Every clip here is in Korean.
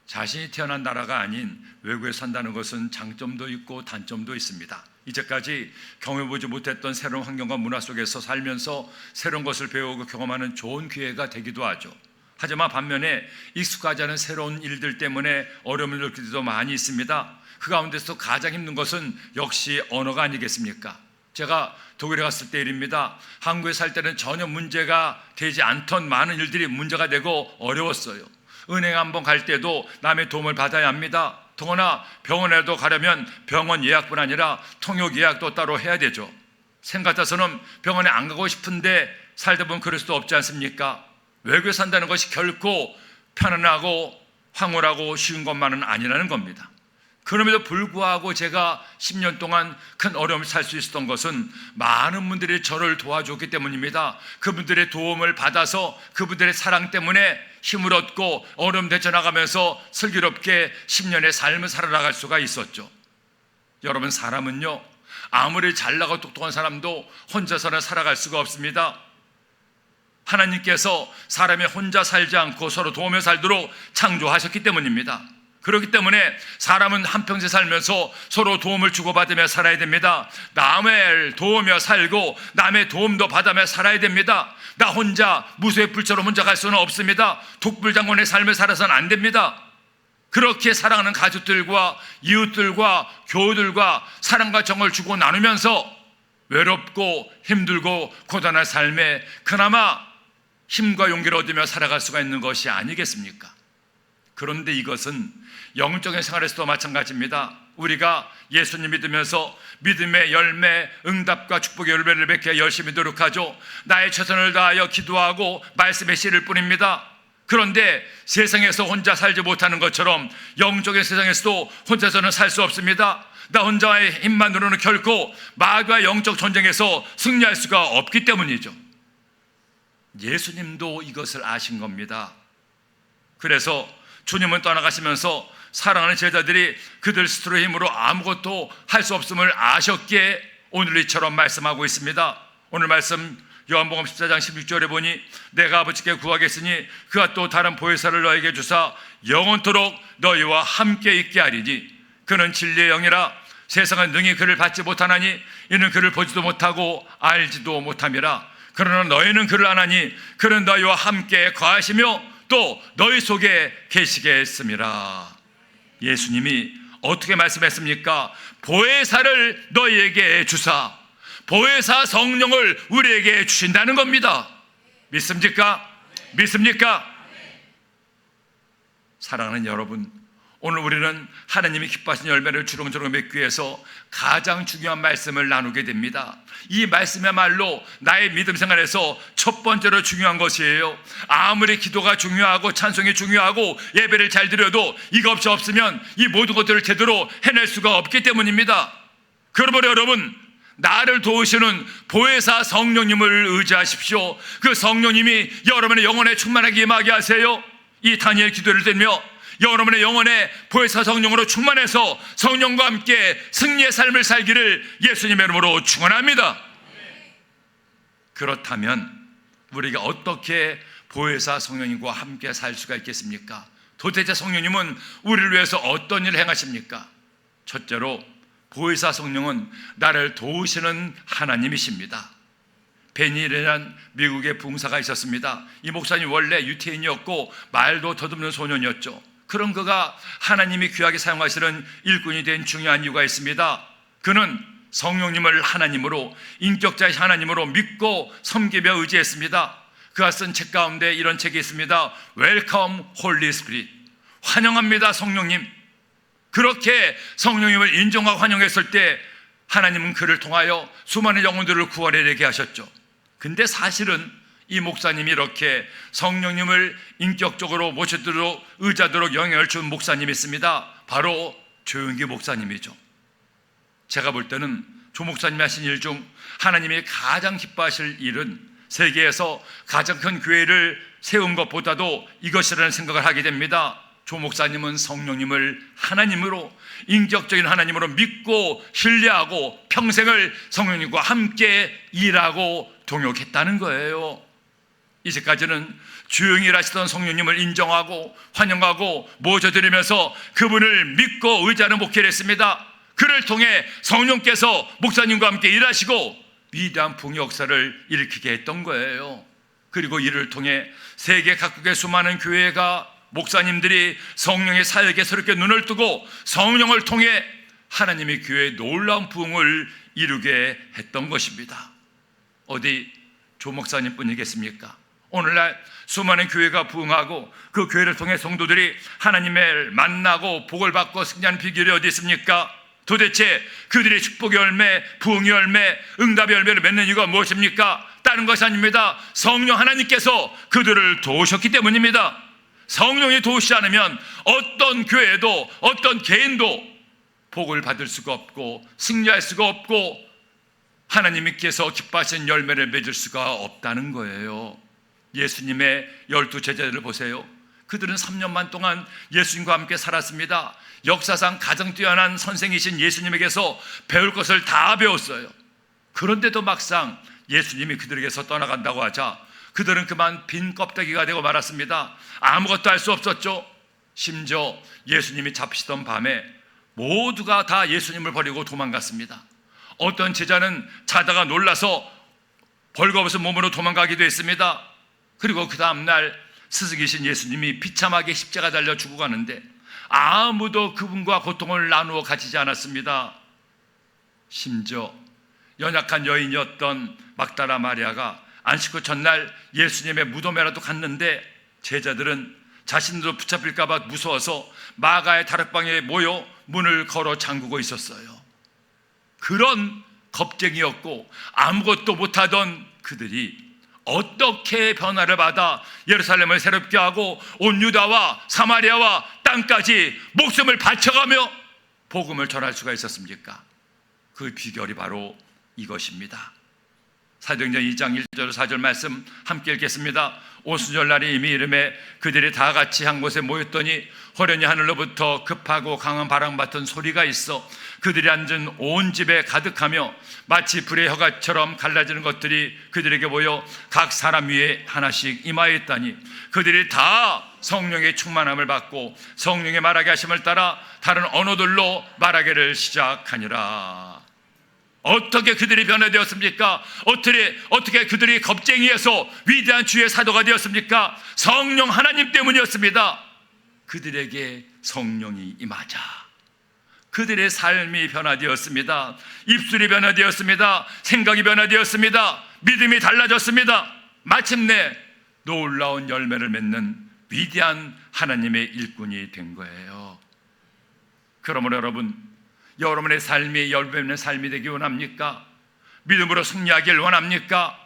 자신이 태어난 나라가 아닌 외국에 산다는 것은 장점도 있고 단점도 있습니다. 이제까지 경험해보지 못했던 새로운 환경과 문화 속에서 살면서 새로운 것을 배우고 경험하는 좋은 기회가 되기도 하죠. 하지만 반면에 익숙하지 않은 새로운 일들 때문에 어려움을 느낄 때도 많이 있습니다. 그 가운데서 가장 힘든 것은 역시 언어가 아니겠습니까? 제가 독일에 갔을 때 일입니다. 한국에 살 때는 전혀 문제가 되지 않던 많은 일들이 문제가 되고 어려웠어요. 은행 한번 갈 때도 남의 도움을 받아야 합니다. 더구나 병원에도 가려면 병원 예약뿐 아니라 통역 예약도 따로 해야 되죠. 생각 같아서는 병원에 안 가고 싶은데 살다 보면 그럴 수도 없지 않습니까? 외국에 산다는 것이 결코 편안하고 황홀하고 쉬운 것만은 아니라는 겁니다. 그럼에도 불구하고 제가 10년 동안 큰 어려움을 살 수 있었던 것은 많은 분들이 저를 도와줬기 때문입니다. 그분들의 도움을 받아서 그분들의 사랑 때문에 힘을 얻고 어려움 되쳐나가면서 슬기롭게 10년의 삶을 살아나갈 수가 있었죠. 여러분, 사람은요, 아무리 잘나고 똑똑한 사람도 혼자서는 살아갈 수가 없습니다. 하나님께서 사람이 혼자 살지 않고 서로 도우며 살도록 창조하셨기 때문입니다. 그렇기 때문에 사람은 한평생 살면서 서로 도움을 주고받으며 살아야 됩니다. 남을 도우며 살고 남의 도움도 받으며 살아야 됩니다. 나 혼자 무소의 불처럼 혼자 갈 수는 없습니다. 독불장군의 삶을 살아서는 안 됩니다. 그렇게 사랑하는 가족들과 이웃들과 교우들과 사랑과 정을 주고 나누면서 외롭고 힘들고 고단한 삶에 그나마 힘과 용기를 얻으며 살아갈 수가 있는 것이 아니겠습니까? 그런데 이것은 영적인 생활에서도 마찬가지입니다. 우리가 예수님 믿으면서 믿음의 열매, 응답과 축복의 열매를 맺게 열심히 노력하죠. 나의 최선을 다하여 기도하고 말씀에 씨를 뿌립니다. 그런데 세상에서 혼자 살지 못하는 것처럼 영적인 세상에서도 혼자서는 살 수 없습니다. 나 혼자의 힘만으로는 결코 마귀와 영적 전쟁에서 승리할 수가 없기 때문이죠. 예수님도 이것을 아신 겁니다. 그래서 주님은 떠나가시면서 사랑하는 제자들이 그들 스스로의 힘으로 아무것도 할 수 없음을 아셨기에 오늘 이처럼 말씀하고 있습니다. 오늘 말씀 요한복음 14장 16절에 보니 내가 아버지께 구하겠으니 그가 또 다른 보혜사를 너에게 주사 영원토록 너희와 함께 있게 하리니 그는 진리의 영이라 세상은 능히 그를 받지 못하나니 이는 그를 보지도 못하고 알지도 못함이라. 그러나 너희는 그를 아나니 그는 너희와 함께 거하시며 또 너희 속에 계시게 했음이라. 예수님이 어떻게 말씀했습니까? 보혜사를 너희에게 주사 보혜사 성령을 우리에게 주신다는 겁니다. 믿습니까? 믿습니까? 사랑하는 여러분, 오늘 우리는 하나님이 기뻐하신 열매를 주렁주렁 맺기 위해서 가장 중요한 말씀을 나누게 됩니다. 이 말씀이야말로 나의 믿음 생활에서 첫 번째로 중요한 것이에요. 아무리 기도가 중요하고 찬송이 중요하고 예배를 잘 드려도 이거 없으면 이 모든 것들을 제대로 해낼 수가 없기 때문입니다. 그러므로 여러분, 나를 도우시는 보혜사 성령님을 의지하십시오. 그 성령님이 여러분의 영혼에 충만하게 임하게 하세요. 이 다니엘 기도를 들며 여러분의 영혼에 보혜사 성령으로 충만해서 성령과 함께 승리의 삶을 살기를 예수님의 이름으로 축원합니다. 그렇다면 우리가 어떻게 보혜사 성령님과 함께 살 수가 있겠습니까? 도대체 성령님은 우리를 위해서 어떤 일을 행하십니까? 첫째로 보혜사 성령은 나를 도우시는 하나님이십니다. 베니라는 미국의 부흥사가 있었습니다. 이 목사님 원래 유태인이었고 말도 더듬는 소년이었죠. 그런 그가 하나님이 귀하게 사용하시는 일꾼이 된 중요한 이유가 있습니다. 그는 성령님을 하나님으로, 인격자의 하나님으로 믿고 섬기며 의지했습니다. 그가 쓴 책 가운데 이런 책이 있습니다. Welcome Holy Spirit, 환영합니다 성령님. 그렇게 성령님을 인정하고 환영했을 때 하나님은 그를 통하여 수많은 영혼들을 구원하게 하셨죠. 근데 사실은 이 목사님이 이렇게 성령님을 인격적으로 모셔도록 의자도록 영향을 준 목사님이 있습니다. 바로 조용기 목사님이죠. 제가 볼 때는 조 목사님이 하신 일 중 하나님이 가장 기뻐하실 일은 세계에서 가장 큰 교회를 세운 것보다도 이것이라는 생각을 하게 됩니다. 조 목사님은 성령님을 하나님으로, 인격적인 하나님으로 믿고 신뢰하고 평생을 성령님과 함께 일하고 동역했다는 거예요. 이제까지는 조용히 일하시던 성령님을 인정하고 환영하고 모셔드리면서 그분을 믿고 의지하는 목회를 했습니다. 그를 통해 성령께서 목사님과 함께 일하시고 위대한 부흥의 역사를 일으키게 했던 거예요. 그리고 이를 통해 세계 각국의 수많은 교회가 목사님들이 성령의 사역에 새롭게 눈을 뜨고 성령을 통해 하나님의 교회의 놀라운 부흥을 이루게 했던 것입니다. 어디 조 목사님 뿐이겠습니까? 오늘날 수많은 교회가 부흥하고 그 교회를 통해 성도들이 하나님을 만나고 복을 받고 승리하는 비결이 어디 있습니까? 도대체 그들의 축복의 열매, 부흥의 열매, 응답의 열매를 맺는 이유가 무엇입니까? 다른 것이 아닙니다. 성령 하나님께서 그들을 도우셨기 때문입니다. 성령이 도우시지 않으면 어떤 교회도 어떤 개인도 복을 받을 수가 없고 승리할 수가 없고 하나님께서 기뻐하신 열매를 맺을 수가 없다는 거예요. 예수님의 12 제자들을 보세요. 그들은 3년만 동안 예수님과 함께 살았습니다. 역사상 가장 뛰어난 선생이신 예수님에게서 배울 것을 다 배웠어요. 그런데도 막상 예수님이 그들에게서 떠나간다고 하자 그들은 그만 빈 껍데기가 되고 말았습니다. 아무것도 할 수 없었죠. 심지어 예수님이 잡히시던 밤에 모두가 다 예수님을 버리고 도망갔습니다. 어떤 제자는 자다가 놀라서 벌거벗은 몸으로 도망가기도 했습니다. 그리고 그 다음날 스승이신 예수님이 비참하게 십자가 달려 죽어가는데 아무도 그분과 고통을 나누어 가지지 않았습니다. 심지어 연약한 여인이었던 막달라 마리아가 안식 후 전날 예수님의 무덤에라도 갔는데 제자들은 자신도 붙잡힐까 봐 무서워서 마가의 다락방에 모여 문을 걸어 잠그고 있었어요. 그런 겁쟁이였고 아무것도 못하던 그들이 어떻게 변화를 받아 예루살렘을 새롭게 하고 온 유다와 사마리아와 땅까지 목숨을 바쳐가며 복음을 전할 수가 있었습니까? 그 비결이 바로 이것입니다. 사도행전 2장 1절 4절 말씀 함께 읽겠습니다. 오순절날이 이미 이름에 그들이 다 같이 한 곳에 모였더니 호련히 하늘로부터 급하고 강한 바람 같은 소리가 있어 그들이 앉은 온 집에 가득하며 마치 불의 허가처럼 갈라지는 것들이 그들에게 모여 각 사람 위에 하나씩 임하였다니 그들이 다 성령의 충만함을 받고 성령의 말하게 하심을 따라 다른 언어들로 말하기를 시작하니라. 어떻게 그들이 변화되었습니까? 어떻게 그들이 겁쟁이에서 위대한 주의 사도가 되었습니까? 성령 하나님 때문이었습니다. 그들에게 성령이 임하자 그들의 삶이 변화되었습니다. 입술이 변화되었습니다. 생각이 변화되었습니다. 믿음이 달라졌습니다. 마침내 놀라운 열매를 맺는 위대한 하나님의 일꾼이 된 거예요. 그러므로 여러분의 삶이 열매맺는 삶이 되기 원합니까? 믿음으로 승리하길 원합니까?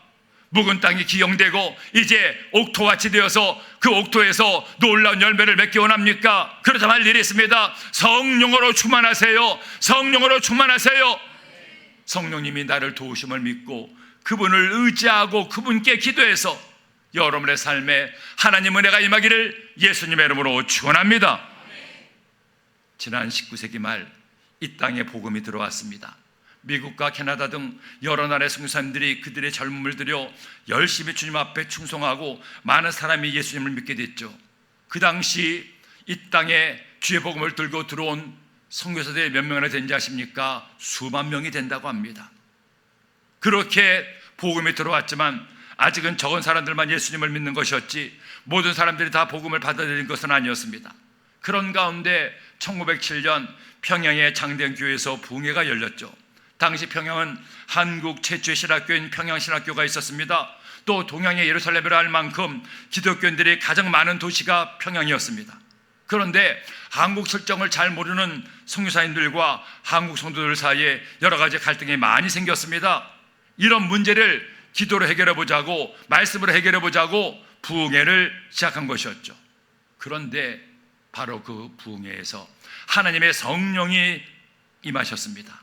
묵은 땅이 기용되고 이제 옥토같이 되어서 그 옥토에서 놀라운 열매를 맺기 원합니까? 그렇다면 할 일이 있습니다. 성령으로 충만하세요. 성령으로 충만하세요. 성령님이 나를 도우심을 믿고 그분을 의지하고 그분께 기도해서 여러분의 삶에 하나님 은혜가 임하기를 예수님의 이름으로 축원합니다. 지난 19세기 말 이 땅에 복음이 들어왔습니다. 미국과 캐나다 등 여러 나라의 선교사님들이 그들의 젊음을 들여 열심히 주님 앞에 충성하고 많은 사람이 예수님을 믿게 됐죠. 그 당시 이 땅에 주의 복음을 들고 들어온 선교사들이 몇 명이나 된지 아십니까? 수만 명이 된다고 합니다. 그렇게 복음이 들어왔지만 아직은 적은 사람들만 예수님을 믿는 것이었지 모든 사람들이 다 복음을 받아들인 것은 아니었습니다. 그런 가운데 1907년 평양의 장대교회에서 부흥회가 열렸죠. 당시 평양은 한국 최초의 신학교인 평양신학교가 있었습니다. 또 동양의 예루살렘이라 할 만큼 기독교인들이 가장 많은 도시가 평양이었습니다. 그런데 한국 실정을 잘 모르는 선교사님들과 한국 성도들 사이에 여러 가지 갈등이 많이 생겼습니다. 이런 문제를 기도로 해결해 보자고 말씀으로 해결해 보자고 부흥회를 시작한 것이었죠. 그런데 바로 그 부흥회에서 하나님의 성령이 임하셨습니다.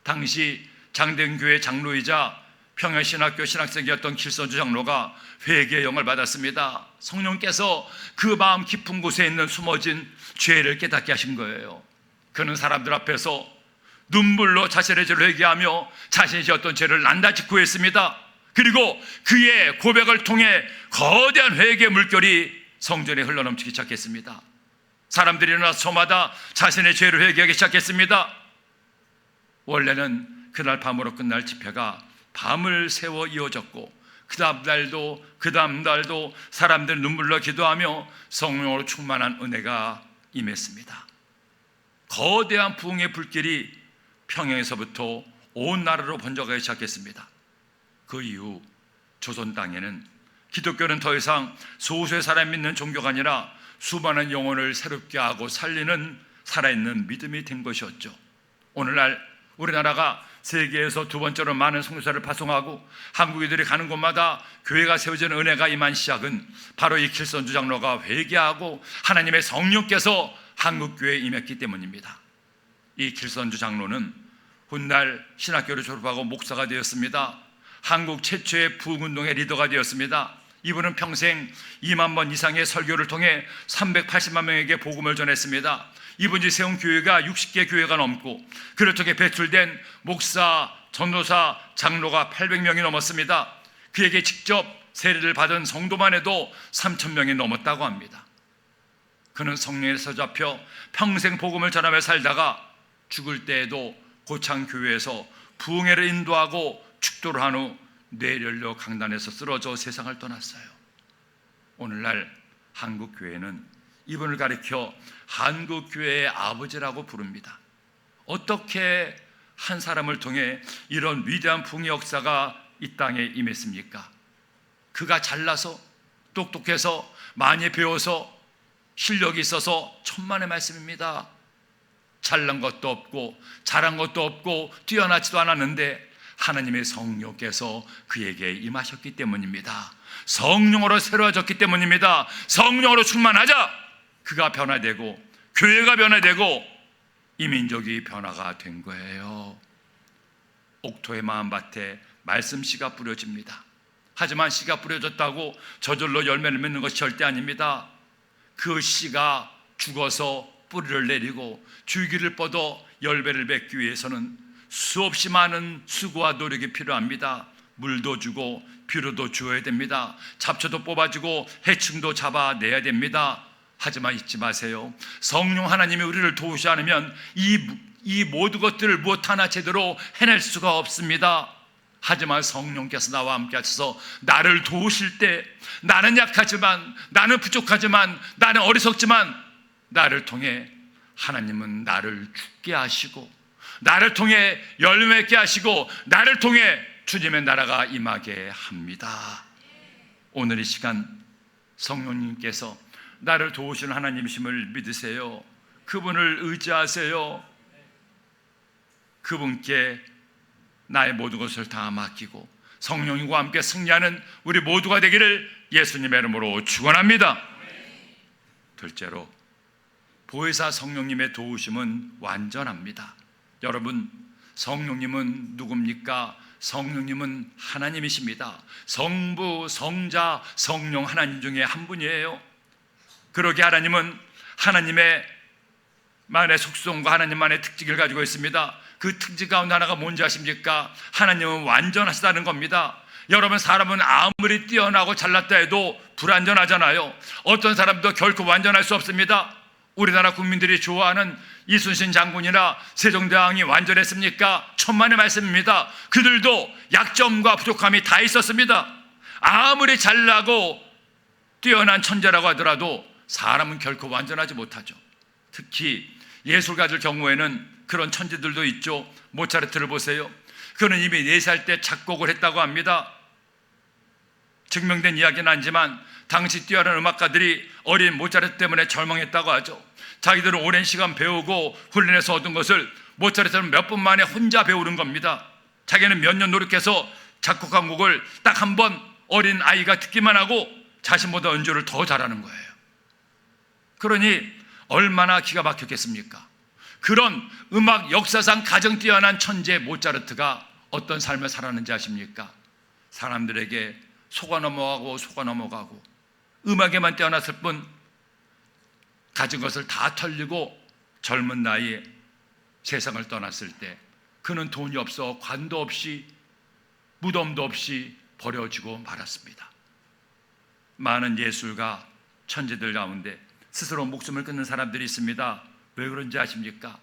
당시 장대교회 장로이자 평양신학교 신학생이었던 길선주 장로가 회개의 영을 받았습니다. 성령께서 그 마음 깊은 곳에 있는 숨어진 죄를 깨닫게 하신 거예요. 그는 사람들 앞에서 눈물로 자신의 죄를 회개하며 자신이 지었던 죄를 낱낱이 구했습니다. 그리고 그의 고백을 통해 거대한 회개의 물결이 성전에 흘러넘치기 시작했습니다. 사람들이 일어나서 저마다 자신의 죄를 회개하기 시작했습니다. 원래는 그날 밤으로 끝날 집회가 밤을 새워 이어졌고 그 다음 날도 사람들 눈물로 기도하며 성령으로 충만한 은혜가 임했습니다. 거대한 부흥의 불길이 평양에서부터 온 나라로 번져가기 시작했습니다. 그 이후 조선 땅에는 기독교는 더 이상 소수의 사람이 믿는 종교가 아니라 수많은 영혼을 새롭게 하고 살리는 살아있는 믿음이 된 것이었죠. 오늘날 우리나라가 세계에서 두 번째로 많은 선교사를 파송하고 한국인들이 가는 곳마다 교회가 세워지는 은혜가 임한 시작은 바로 이 길선주 장로가 회개하고 하나님의 성령께서 한국교회에 임했기 때문입니다. 이 길선주 장로는 훗날 신학교를 졸업하고 목사가 되었습니다. 한국 최초의 부흥운동의 리더가 되었습니다. 이분은 평생 2만 번 이상의 설교를 통해 380만 명에게 복음을 전했습니다. 이분이 세운 교회가 60개 교회가 넘고 그를 통해 배출된 목사, 전도사, 장로가 800명이 넘었습니다. 그에게 직접 세례를 받은 성도만 해도 3,000명이 넘었다고 합니다. 그는 성령에 사로잡혀 평생 복음을 전하며 살다가 죽을 때에도 고창교회에서 부흥회를 인도하고 축도를 한 후 뇌연료 강단에서 쓰러져 세상을 떠났어요. 오늘날 한국교회는 이분을 가리켜 한국교회의 아버지라고 부릅니다. 어떻게 한 사람을 통해 이런 위대한 부흥의 역사가 이 땅에 임했습니까? 그가 잘나서 똑똑해서 많이 배워서 실력이 있어서 천만의 말씀입니다. 잘난 것도 없고 잘한 것도 없고 뛰어나지도 않았는데 하나님의 성령께서 그에게 임하셨기 때문입니다. 성령으로 새로워졌기 때문입니다. 성령으로 충만하자 그가 변화되고 교회가 변화되고 이 민족이 변화가 된 거예요. 옥토의 마음밭에 말씀 씨가 뿌려집니다. 하지만 씨가 뿌려졌다고 저절로 열매를 맺는 것이 절대 아닙니다. 그 씨가 죽어서 뿌리를 내리고 줄기를 뻗어 열매를 맺기 위해서는 수없이 많은 수고와 노력이 필요합니다. 물도 주고 비료도 주어야 됩니다. 잡초도 뽑아주고 해충도 잡아내야 됩니다. 하지만 잊지 마세요. 성령 하나님이 우리를 도우시 않으면 이 모든 것들을 무엇 하나 제대로 해낼 수가 없습니다. 하지만 성령께서 나와 함께 하셔서 나를 도우실 때 나는 약하지만 나는 부족하지만 나는 어리석지만 나를 통해 하나님은 나를 죽게 하시고 나를 통해 열매 맺게 하시고 나를 통해 주님의 나라가 임하게 합니다. 오늘 이 시간 성령님께서 나를 도우시는 하나님이심을 믿으세요. 그분을 의지하세요. 그분께 나의 모든 것을 다 맡기고 성령님과 함께 승리하는 우리 모두가 되기를 예수님의 이름으로 축원합니다. 둘째로 보혜사 성령님의 도우심은 완전합니다. 여러분, 성령님은 누굽니까? 성령님은 하나님이십니다. 성부, 성자, 성령 하나님 중에 한 분이에요. 그러기에 하나님은 하나님의 만의 속성과 하나님만의 특징을 가지고 있습니다. 그 특징 가운데 하나가 뭔지 아십니까? 하나님은 완전하시다는 겁니다. 여러분, 사람은 아무리 뛰어나고 잘났다 해도 불완전하잖아요. 어떤 사람도 결코 완전할 수 없습니다. 우리나라 국민들이 좋아하는 이순신 장군이나 세종대왕이 완전했습니까? 천만의 말씀입니다. 그들도 약점과 부족함이 다 있었습니다. 아무리 잘나고 뛰어난 천재라고 하더라도 사람은 결코 완전하지 못하죠. 특히 예술가들 경우에는 그런 천재들도 있죠. 모차르트를 보세요. 그는 이미 4살 때 작곡을 했다고 합니다. 증명된 이야기는 아니지만 당시 뛰어난 음악가들이 어린 모차르트 때문에 절망했다고 하죠. 자기들은 오랜 시간 배우고 훈련해서 얻은 것을 모차르트는 몇 분 만에 혼자 배우는 겁니다. 자기는 몇 년 노력해서 작곡한 곡을 딱 한 번 어린 아이가 듣기만 하고 자신보다 연주를 더 잘하는 거예요. 그러니 얼마나 기가 막혔겠습니까? 그런 음악 역사상 가장 뛰어난 천재 모차르트가 어떤 삶을 살았는지 아십니까? 사람들에게 속아 넘어가고 음악에만 뛰어났을 뿐 가진 것을 다 털리고 젊은 나이에 세상을 떠났을 때 그는 돈이 없어 관도 없이 무덤도 없이 버려지고 말았습니다. 많은 예술가, 천재들 가운데 스스로 목숨을 끊는 사람들이 있습니다. 왜 그런지 아십니까?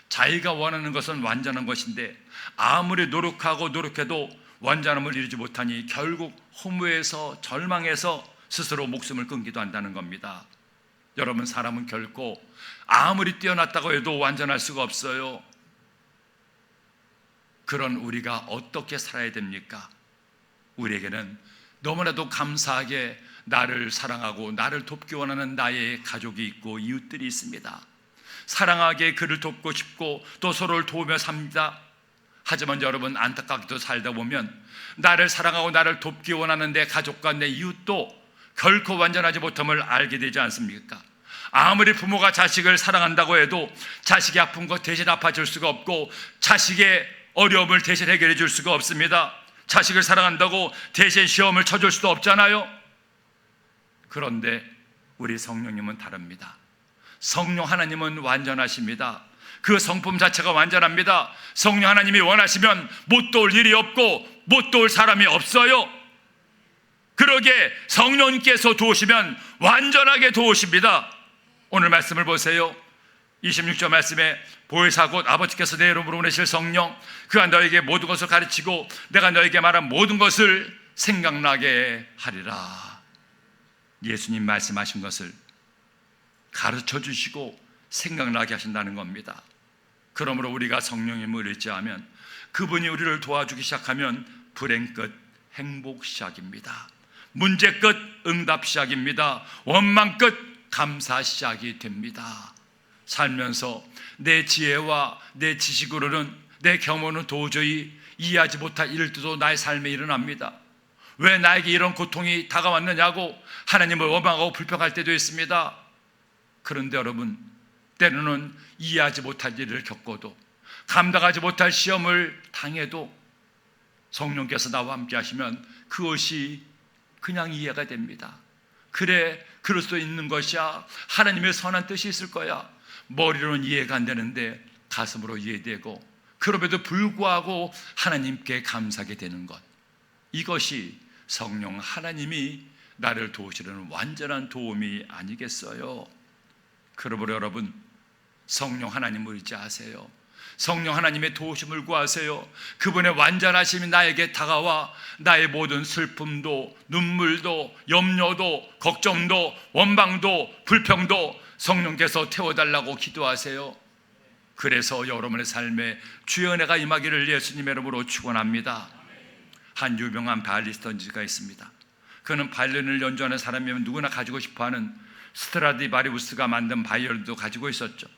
자기가 원하는 것은 완전한 것인데 아무리 노력하고 노력해도 완전함을 이루지 못하니 결국 허무해서 절망해서 스스로 목숨을 끊기도 한다는 겁니다. 여러분, 사람은 결코 아무리 뛰어났다고 해도 완전할 수가 없어요. 그런 우리가 어떻게 살아야 됩니까? 우리에게는 너무나도 감사하게 나를 사랑하고 나를 돕기 원하는 나의 가족이 있고 이웃들이 있습니다. 사랑하게 그를 돕고 싶고 또 서로를 도우며 삽니다. 하지만 여러분, 안타깝게도 살다 보면 나를 사랑하고 나를 돕기 원하는 내 가족과 내 이웃도 결코 완전하지 못함을 알게 되지 않습니까? 아무리 부모가 자식을 사랑한다고 해도 자식이 아픈 것 대신 아파줄 수가 없고 자식의 어려움을 대신 해결해 줄 수가 없습니다. 자식을 사랑한다고 대신 시험을 쳐줄 수도 없잖아요. 그런데 우리 성령님은 다릅니다. 성령 하나님은 완전하십니다. 그 성품 자체가 완전합니다. 성령 하나님이 원하시면 못 도울 일이 없고 못 도울 사람이 없어요. 그러게 성령님께서 도우시면 완전하게 도우십니다. 오늘 말씀을 보세요. 26절 말씀에 보혜사 곧 아버지께서 내 이름으로 보내실 성령, 그가 너에게 모든 것을 가르치고 내가 너에게 말한 모든 것을 생각나게 하리라. 예수님 말씀하신 것을 가르쳐 주시고 생각나게 하신다는 겁니다. 그러므로 우리가 성령님을 의지하면, 그분이 우리를 도와주기 시작하면 불행 끝 행복 시작입니다. 문제 끝 응답 시작입니다. 원망 끝 감사 시작이 됩니다. 살면서 내 지혜와 내 지식으로는, 내 경험은 도저히 이해하지 못할 일들도 나의 삶에 일어납니다. 왜 나에게 이런 고통이 다가왔느냐고 하나님을 원망하고 불평할 때도 있습니다. 그런데 여러분, 때로는 이해하지 못할 일을 겪어도, 감당하지 못할 시험을 당해도 성령께서 나와 함께 하시면 그것이 그냥 이해가 됩니다. 그래, 그럴 수 있는 것이야. 하나님의 선한 뜻이 있을 거야. 머리로는 이해가 안 되는데 가슴으로 이해되고, 그럼에도 불구하고 하나님께 감사하게 되는 것, 이것이 성령 하나님이 나를 도우시려는 완전한 도움이 아니겠어요? 그러므로 여러분, 성령 하나님을 의지하세요. 성령 하나님의 도우심을 구하세요. 그분의 완전하심이 나에게 다가와 나의 모든 슬픔도, 눈물도, 염려도, 걱정도, 원망도, 불평도 성령께서 태워달라고 기도하세요. 그래서 여러분의 삶에 주의 은혜가 임하기를 예수님의 이름으로 축원합니다. 한 유명한 바이올리니스트가 있습니다. 그는 바이올린을 연주하는 사람이면 누구나 가지고 싶어하는 스트라디바리우스가 만든 바이올린도 가지고 있었죠.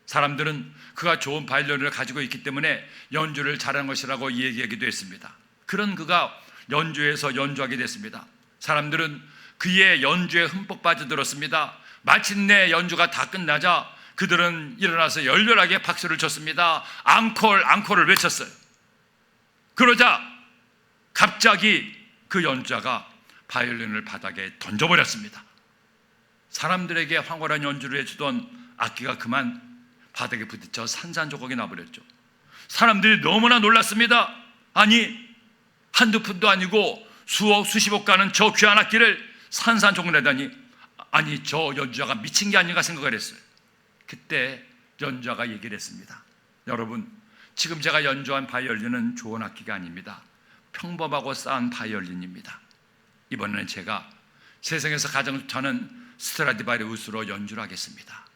사람들은 그가 좋은 바이올린을 가지고 있기 때문에 연주를 잘하는 것이라고 얘기하기도 했습니다. 그런 그가 연주에서 연주하게 됐습니다. 사람들은 그의 연주에 흠뻑 빠져들었습니다. 마침내 연주가 다 끝나자 그들은 일어나서 열렬하게 박수를 쳤습니다. 앙콜, 앙콜을 외쳤어요. 그러자 갑자기 그 연주자가 바이올린을 바닥에 던져버렸습니다. 사람들에게 황홀한 연주를 해주던 악기가 그만 바닥에 부딪혀 산산조각이 나버렸죠. 사람들이 너무나 놀랐습니다. 아니, 한두 푼도 아니고 수억 수십억 가는 저 귀한 악기를 산산조각 내다니, 아니, 저 연주자가 미친 게 아닌가 생각을 했어요. 그때 연주자가 얘기를 했습니다. 여러분, 지금 제가 연주한 바이올린은 좋은 악기가 아닙니다. 평범하고 싼 바이올린입니다. 이번에는 제가 세상에서 가장 좋다는 스트라디바리우스로 연주를 하겠습니다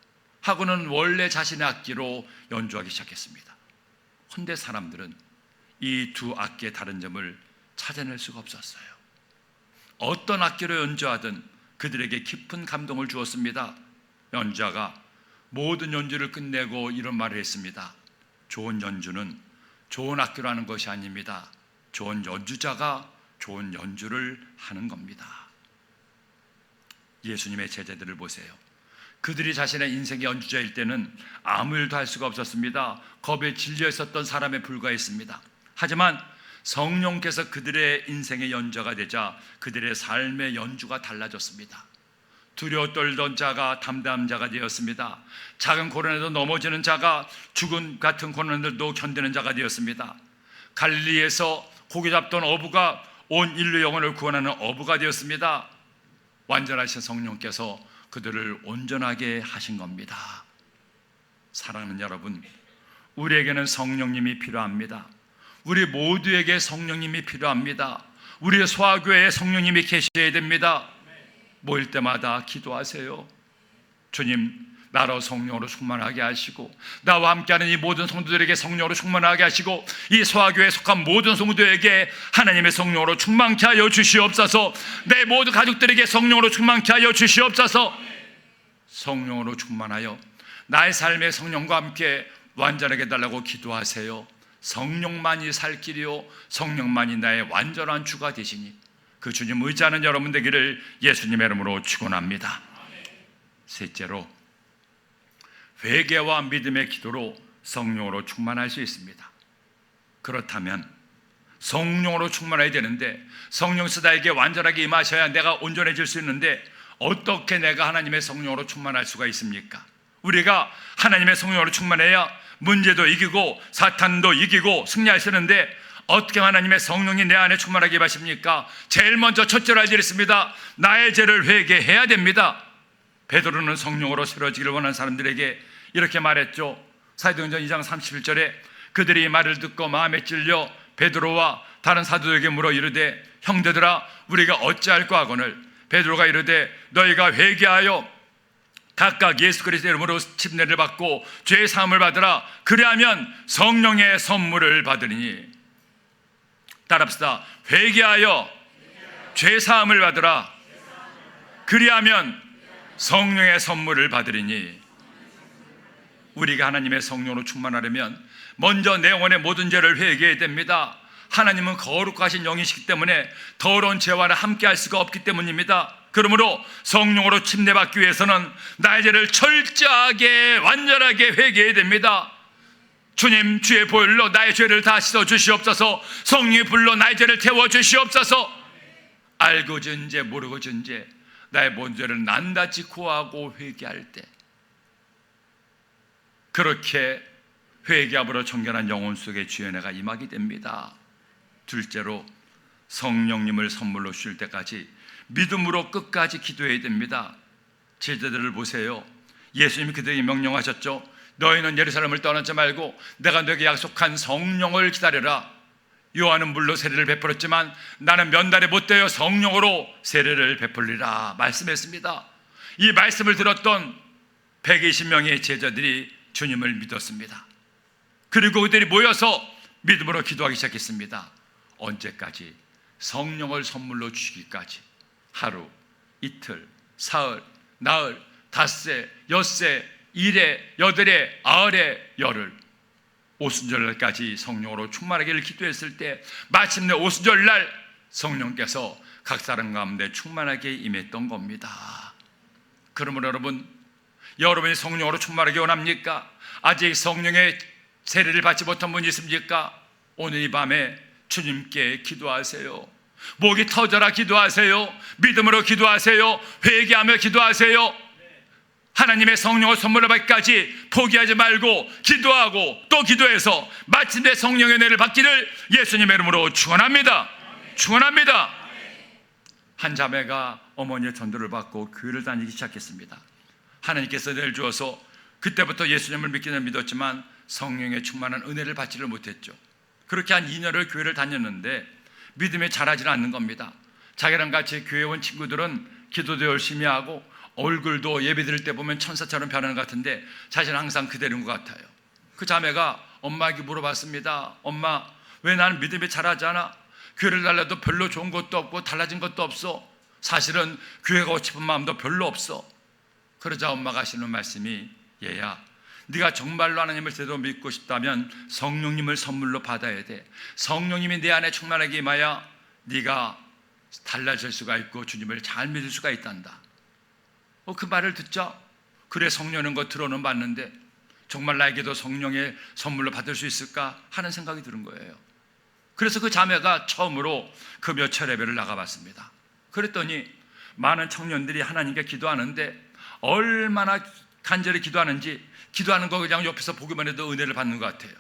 하고는 원래 자신의 악기로 연주하기 시작했습니다. 그런데 사람들은 이 두 악기의 다른 점을 찾아낼 수가 없었어요. 어떤 악기로 연주하든 그들에게 깊은 감동을 주었습니다. 연주자가 모든 연주를 끝내고 이런 말을 했습니다. 좋은 연주는 좋은 악기로 하는 것이 아닙니다. 좋은 연주자가 좋은 연주를 하는 겁니다. 예수님의 제자들을 보세요. 그들이 자신의 인생의 연주자일 때는 아무 일도 할 수가 없었습니다. 겁에 질려 있었던 사람에 불과했습니다. 하지만 성령께서 그들의 인생의 연주가 되자 그들의 삶의 연주가 달라졌습니다. 두려워 떨던 자가 담대한 자가 되었습니다. 작은 고난에도 넘어지는 자가 죽음 같은 고난들도 견디는 자가 되었습니다. 갈릴리에서 고기 잡던 어부가 온 인류 영혼을 구원하는 어부가 되었습니다. 완전하신 성령께서 그들을 온전하게 하신 겁니다. 사랑하는 여러분, 우리에게는 성령님이 필요합니다. 우리 모두에게 성령님이 필요합니다. 우리 소아교회에 성령님이 계셔야 됩니다. 모일 때마다 기도하세요. 주님, 나로 성령으로 충만하게 하시고 나와 함께하는 이 모든 성도들에게 성령으로 충만하게 하시고 이 소아교회에 속한 모든 성도들에게 하나님의 성령으로 충만케 하여 주시옵소서. 내 모든 가족들에게 성령으로 충만케 하여 주시옵소서. 성령으로 충만하여 나의 삶의 성령과 함께 완전하게 해달라고 기도하세요. 성령만이 살 길이요 성령만이 나의 완전한 주가 되시니 그 주님 의지하는 여러분 되기를 예수님의 이름으로 축원합니다. 셋째로, 회개와 믿음의 기도로 성령으로 충만할 수 있습니다. 그렇다면 성령으로 충만해야 되는데 성령께서 나에게 완전하게 임하셔야 내가 온전해질 수 있는데 어떻게 내가 하나님의 성령으로 충만할 수가 있습니까? 우리가 하나님의 성령으로 충만해야 문제도 이기고 사탄도 이기고 승리할 수 있는데 어떻게 하나님의 성령이 내 안에 충만하게 임하십니까? 제일 먼저 첫째로 할 일이 있습니다. 나의 죄를 회개해야 됩니다. 베드로는 성령으로 새로워지기를 원하는 사람들에게 이렇게 말했죠. 사도행전 2장 31절에 그들이 이 말을 듣고 마음에 찔려 베드로와 다른 사도들에게 물어 이르되 형제들아 우리가 어찌할까 하거늘 베드로가 이르되 너희가 회개하여 각각 예수 그리스도의 이름으로 침례를 받고 죄 사함을 받으라. 그리하면 성령의 선물을 받으리니. 따라합시다. 회개하여 죄 사함을 받으라. 그리하면 성령의 선물을 받으리니. 우리가 하나님의 성령으로 충만하려면 먼저 내 영혼의 모든 죄를 회개해야 됩니다. 하나님은 거룩하신 영이시기 때문에 더러운 죄와는 함께 할 수가 없기 때문입니다. 그러므로 성령으로 침례받기 위해서는 나의 죄를 철저하게 완전하게 회개해야 됩니다. 주님, 주의 보혈로 나의 죄를 다 씻어 주시옵소서. 성령의 불로 나의 죄를 태워 주시옵소서. 알고 지은 죄 모르고 지은 죄 나의 모든 죄를 낱낱이 고하고 회개할 때 그렇게 회개함으로 정결한 영혼 속에 주의 은혜가 임하게 됩니다. 둘째로, 성령님을 선물로 주실 때까지 믿음으로 끝까지 기도해야 됩니다. 제자들을 보세요. 예수님이 그들에게 명령하셨죠. 너희는 예루살렘을 떠나지 말고 내가 너에게 약속한 성령을 기다려라. 요한은 물로 세례를 베풀었지만 나는 면달에 못되어 성령으로 세례를 베풀리라 말씀했습니다. 이 말씀을 들었던 120명의 제자들이 주님을 믿었습니다. 그리고 그들이 모여서 믿음으로 기도하기 시작했습니다. 언제까지? 성령을 선물로 주시기까지. 하루, 이틀, 사흘, 나흘, 닷새, 엿새, 일회, 여덟회, 아흘회, 열흘, 오순절날까지 성령으로 충만하기를 기도했을 때 마침내 오순절날 성령께서 각 사람 가운데 충만하게 임했던 겁니다. 그러므로 여러분이 성령으로 충만하게 원합니까? 아직 성령의 세례를 받지 못한 분이 있습니까? 오늘 이 밤에 주님께 기도하세요. 목이 터져라 기도하세요. 믿음으로 기도하세요. 회개하며 기도하세요. 하나님의 성령을 선물로 받기까지 포기하지 말고 기도하고 또 기도해서 마침내 성령의 은혜를 받기를 예수님의 이름으로 축원합니다. 축원합니다. 한 자매가 어머니의 전도를 받고 교회를 다니기 시작했습니다. 하나님께서 은혜를 주어서 그때부터 예수님을 믿기는 믿었지만 성령의 충만한 은혜를 받지를 못했죠. 그렇게 한 2년을 교회를 다녔는데 믿음이 자라지는 않는 겁니다. 자기랑 같이 교회 온 친구들은 기도도 열심히 하고 얼굴도 예배 드릴 때 보면 천사처럼 변하는 것 같은데 자신은 항상 그대로인 것 같아요. 그 자매가 엄마에게 물어봤습니다. 엄마, 왜 나는 믿음이 자라지 않아? 교회를 달라도 별로 좋은 것도 없고 달라진 것도 없어. 사실은 교회 가고 싶은 마음도 별로 없어. 그러자 엄마가 하시는 말씀이, 얘야, 네가 정말로 하나님을 제대로 믿고 싶다면 성령님을 선물로 받아야 돼. 성령님이 내 안에 충만하게 임하여 네가 달라질 수가 있고 주님을 잘 믿을 수가 있단다. 그 말을 듣자 그래 성령인 거 들어는 봤는데 정말 나에게도 성령의 선물로 받을 수 있을까 하는 생각이 드는 거예요. 그래서 그 자매가 처음으로 그 몇철 예배를 나가봤습니다. 그랬더니 많은 청년들이 하나님께 기도하는데 얼마나 간절히 기도하는지 기도하는 거 그냥 옆에서 보기만 해도 은혜를 받는 것 같아요.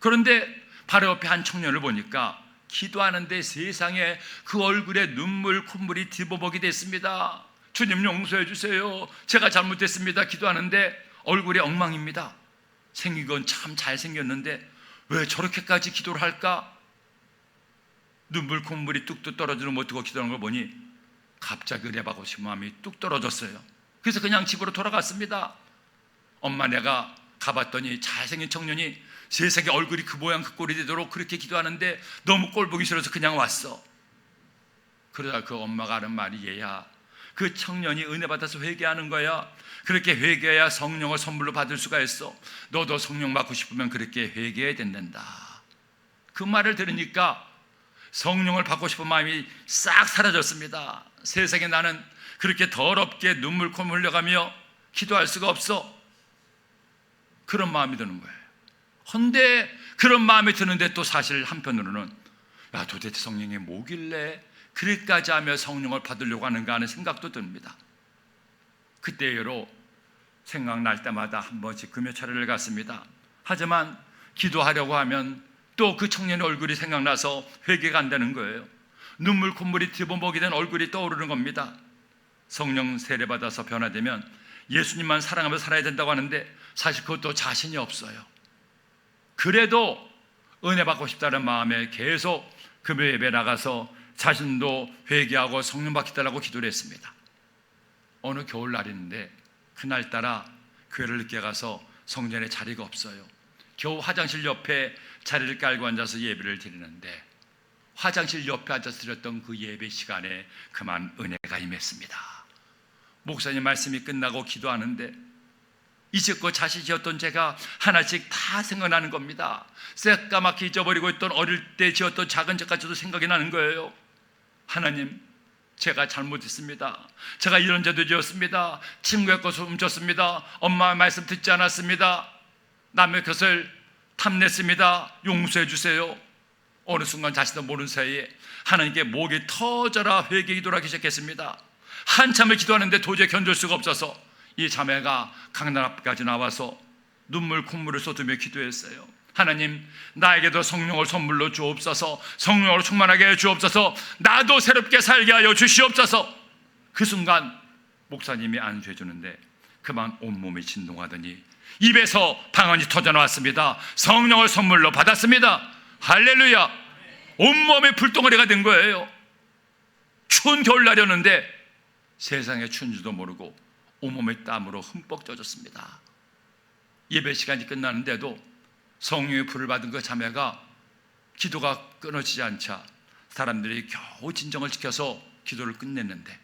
그런데 바로 옆에 한 청년을 보니까 기도하는데 세상에 그 얼굴에 눈물 콧물이 뒤범벅이 됐습니다. 주님 용서해 주세요. 제가 잘못했습니다. 기도하는데 얼굴이 엉망입니다. 생긴 건 참 잘생겼는데 왜 저렇게까지 기도를 할까? 눈물 콧물이 뚝뚝 떨어지는 못 두고 기도하는 걸 보니 갑자기 은혜 받고 싶은 마음이 뚝 떨어졌어요. 그래서 그냥 집으로 돌아갔습니다. 엄마, 내가 가봤더니 잘생긴 청년이 세상에 얼굴이 그 모양 그 꼴이 되도록 그렇게 기도하는데 너무 꼴 보기 싫어서 그냥 왔어. 그러다 그 엄마가 하는 말이, 얘야, 그 청년이 은혜 받아서 회개하는 거야. 그렇게 회개해야 성령을 선물로 받을 수가 있어. 너도 성령 받고 싶으면 그렇게 회개해야 된단다. 그 말을 들으니까 성령을 받고 싶은 마음이 싹 사라졌습니다. 세상에 나는 그렇게 더럽게 눈물 콧물 흘려가며 기도할 수가 없어. 그런 마음이 드는 거예요. 근데 그런 마음이 드는데 또 사실 한편으로는, 야, 도대체 성령이 뭐길래 그렇게까지 하며 성령을 받으려고 하는가 하는 생각도 듭니다. 그때로 생각날 때마다 한 번씩 금요차례를 갔습니다. 하지만 기도하려고 하면 또 그 청년의 얼굴이 생각나서 회개가 안 되는 거예요. 눈물 콧물이 뒤범벅이 된 얼굴이 떠오르는 겁니다. 성령 세례받아서 변화되면 예수님만 사랑하며 살아야 된다고 하는데 사실 그것도 자신이 없어요. 그래도 은혜 받고 싶다는 마음에 계속 금요 예배 나가서 자신도 회개하고 성령 받기 달라고 기도를 했습니다. 어느 겨울날인데 그날따라 교회를 늦게 가서 성전에 자리가 없어요. 겨우 화장실 옆에 자리를 깔고 앉아서 예배를 드리는데 화장실 옆에 앉아서 드렸던 그 예배 시간에 그만 은혜가 임했습니다. 목사님 말씀이 끝나고 기도하는데 이제껏 자식이 지었던 제가 하나씩 다 생각나는 겁니다. 새까맣게 잊어버리고 있던 어릴 때 지었던 작은 죄까지도 생각이 나는 거예요. 하나님, 제가 잘못했습니다. 제가 이런 죄도 지었습니다. 친구의 것을 훔쳤습니다. 엄마의 말씀 듣지 않았습니다. 남의 것을 탐냈습니다. 용서해 주세요. 어느 순간 자신도 모르는 사이에 하나님께 목이 터져라 회개 기도를 하기 시작했습니다. 한참을 기도하는데 도저히 견딜 수가 없어서 이 자매가 강단 앞까지 나와서 눈물 콧물을 쏟으며 기도했어요. 하나님, 나에게도 성령을 선물로 주옵소서. 성령으로 충만하게 해 주옵소서. 나도 새롭게 살게 하여 주시옵소서. 그 순간 목사님이 안수해 주는데 그만 온몸이 진동하더니 입에서 방언이 터져나왔습니다. 성령을 선물로 받았습니다. 할렐루야. 온몸에 불덩어리가 된 거예요. 추운 겨울날이었는데 세상에 추운 줄도 모르고 온몸에 땀으로 흠뻑 젖었습니다. 예배 시간이 끝나는데도 성령의 불을 받은 그 자매가 기도가 끊어지지 않자 사람들이 겨우 진정을 지켜서 기도를 끝냈는데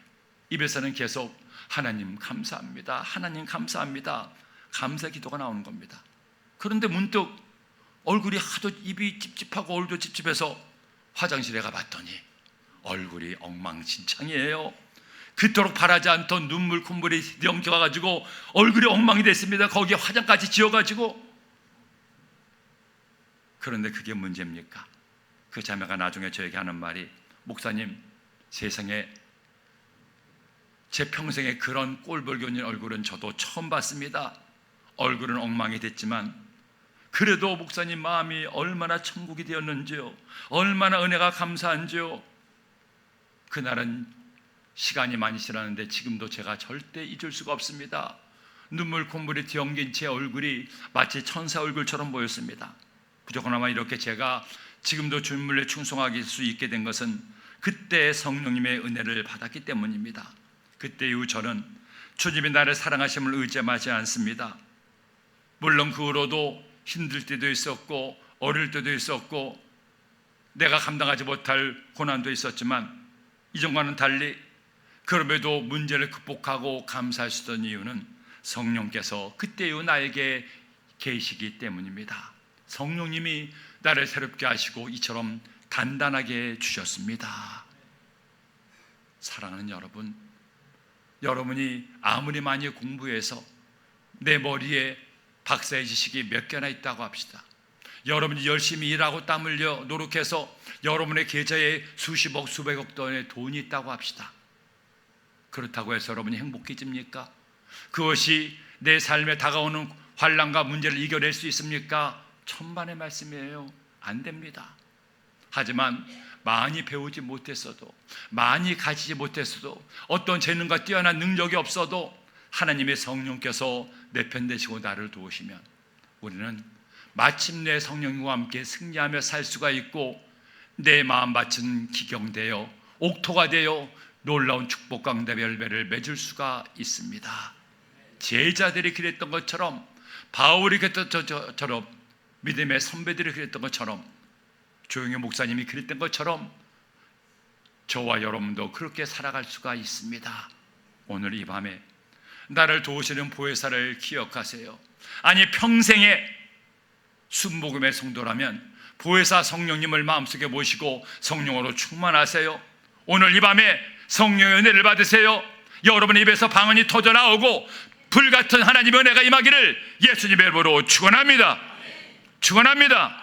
입에서는 계속 하나님 감사합니다, 하나님 감사합니다, 감사 기도가 나오는 겁니다. 그런데 문득 얼굴이 하도 입이 찝찝하고 얼굴도 찝찝해서 화장실에 가봤더니 얼굴이 엉망진창이에요. 그토록 바라지 않던 눈물 콧물이 넘쳐가지고 얼굴이 엉망이 됐습니다. 거기에 화장까지 지어가지고. 그런데 그게 문제입니까? 그 자매가 나중에 저에게 하는 말이, 목사님, 세상에 제 평생에 그런 꼴불견인 얼굴은 저도 처음 봤습니다. 얼굴은 엉망이 됐지만 그래도 목사님 마음이 얼마나 천국이 되었는지요, 얼마나 은혜가 감사한지요. 그날은 시간이 많이 지났는데 지금도 제가 절대 잊을 수가 없습니다. 눈물 콧물이 뒤엉긴 제 얼굴이 마치 천사 얼굴처럼 보였습니다. 부족하나마 이렇게 제가 지금도 주님을 충성하게 수 있게 된 것은 그때 성령님의 은혜를 받았기 때문입니다. 그때 이후 저는 주님이 나를 사랑하심을 의지하지 않습니다. 물론 그 후로도 힘들 때도 있었고 어릴 때도 있었고 내가 감당하지 못할 고난도 있었지만 이전과는 달리 그럼에도 문제를 극복하고 감사할 수 있던 이유는 성령께서 그때 이후 나에게 계시기 때문입니다. 성령님이 나를 새롭게 하시고 이처럼 단단하게 주셨습니다. 사랑하는 여러분, 여러분이 아무리 많이 공부해서 내 머리에 박사의 지식이 몇 개나 있다고 합시다. 여러분이 열심히 일하고 땀 흘려 노력해서 여러분의 계좌에 수십억 수백억 돈의 돈이 있다고 합시다. 그렇다고 해서 여러분이 행복해집니까? 그것이 내 삶에 다가오는 환난과 문제를 이겨낼 수 있습니까? 천만의 말씀이에요. 안 됩니다. 하지만 많이 배우지 못했어도, 많이 가지지 못했어도, 어떤 재능과 뛰어난 능력이 없어도 하나님의 성령께서 내 편 되시고 나를 도우시면 우리는 마침내 성령과 함께 승리하며 살 수가 있고, 내 마음밭은 기경되어 옥토가 되어 놀라운 축복과 응답의 열매를 맺을 수가 있습니다. 제자들이 그랬던 것처럼, 바울이 그랬던 것처럼, 믿음의 선배들이 그랬던 것처럼, 조용히 목사님이 그랬던 것처럼 저와 여러분도 그렇게 살아갈 수가 있습니다. 오늘 이 밤에 나를 도우시는 보혜사를 기억하세요. 아니, 평생에 순복음의 성도라면 보혜사 성령님을 마음속에 모시고 성령으로 충만하세요. 오늘 이 밤에 성령의 은혜를 받으세요. 여러분의 입에서 방언이 터져나오고 불같은 하나님의 은혜가 임하기를 예수님의 이름으로 축원합니다. 축원합니다.